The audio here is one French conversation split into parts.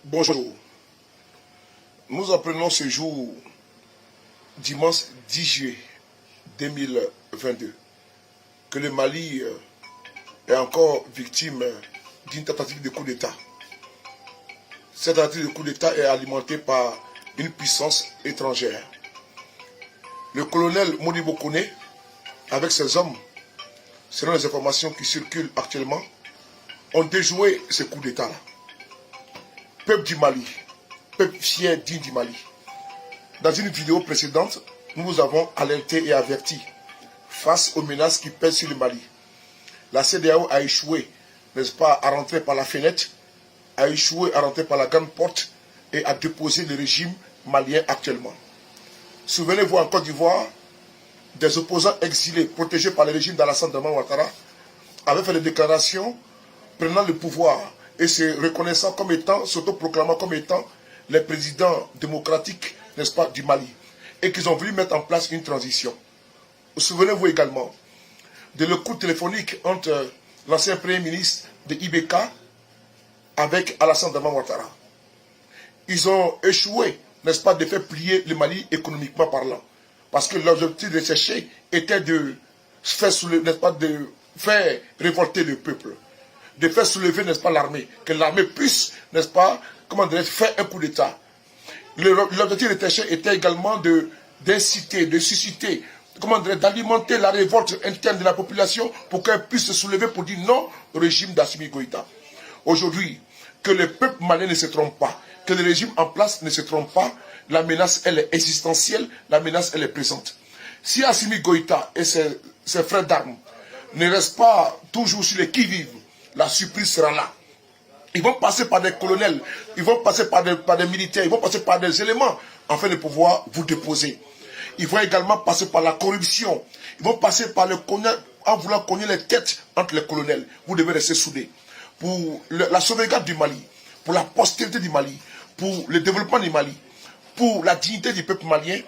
Bonjour. Nous apprenons ce jour, dimanche 10 juillet 2022, que le Mali est encore victime d'une tentative de coup d'État. Cette tentative de coup d'État est alimentée par une puissance étrangère. Le colonel Modibo Kone, avec ses hommes, selon les informations qui circulent actuellement, ont déjoué ce coup d'État-là. Peuple du Mali, peuple fier, digne du Mali. Dans une vidéo précédente, nous vous avons alerté et averti face aux menaces qui pèsent sur le Mali. La CEDEAO a échoué, n'est-ce pas, à rentrer par la fenêtre, a échoué à rentrer par la grande porte et à déposer le régime malien actuellement. Souvenez-vous, en Côte d'Ivoire, des opposants exilés, protégés par le régime d'Alassane Dramane Ouattara, avaient fait des déclarations prenant le pouvoir et se reconnaissant comme étant, s'autoproclamant comme étant les présidents démocratiques, n'est-ce pas, du Mali, et qu'ils ont voulu mettre en place une transition. Souvenez-vous également de le coup téléphonique entre l'ancien premier ministre de IBK avec Alassane Dramane Ouattara. Ils ont échoué, n'est-ce pas, de faire plier le Mali économiquement parlant, parce que l'objectif recherché était de faire, n'est-ce pas, de faire révolter le peuple, de faire soulever, n'est-ce pas, l'armée, que l'armée puisse, n'est-ce pas, comment dire, faire un coup d'État. L'objectif recherché était également d'inciter, de susciter, comment dire, d'alimenter la révolte interne de la population pour qu'elle puisse se soulever pour dire non au régime d'Assimi Goïta. Aujourd'hui, que le peuple malien ne se trompe pas, que le régime en place ne se trompe pas, la menace, elle est existentielle, la menace, elle est présente. Si Assimi Goïta et ses frères d'armes ne restent pas toujours sur les qui-vive, la surprise sera là. Ils vont passer par des colonels, ils vont passer par des militaires, ils vont passer par des éléments afin de pouvoir vous déposer. Ils vont également passer par la corruption. Ils vont passer par en voulant cogner les têtes entre les colonels. Vous devez rester soudés. Pour la sauvegarde du Mali, pour la postérité du Mali, pour le développement du Mali, pour la dignité du peuple malien,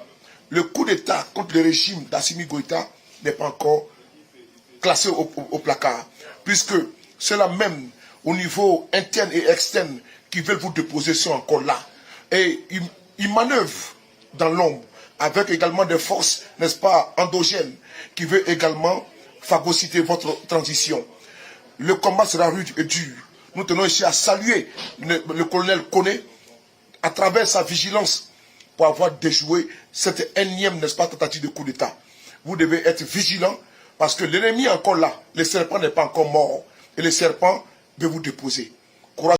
le coup d'État contre le régime d'Assimi Goïta n'est pas encore classé au placard. Puisque ceux-là même, au niveau interne et externe, qui veulent vous déposer sont encore là. Et ils manœuvrent dans l'ombre, avec également des forces, n'est-ce pas, endogènes, qui veulent également phagocyter votre transition. Le combat sera rude et dur. Nous tenons ici à saluer le colonel Kone à travers sa vigilance pour avoir déjoué cette énième, n'est-ce pas, tentative de coup d'État. Vous devez être vigilant parce que l'ennemi est encore là. Le serpent n'est pas encore mort. Et le serpent veut vous déposer.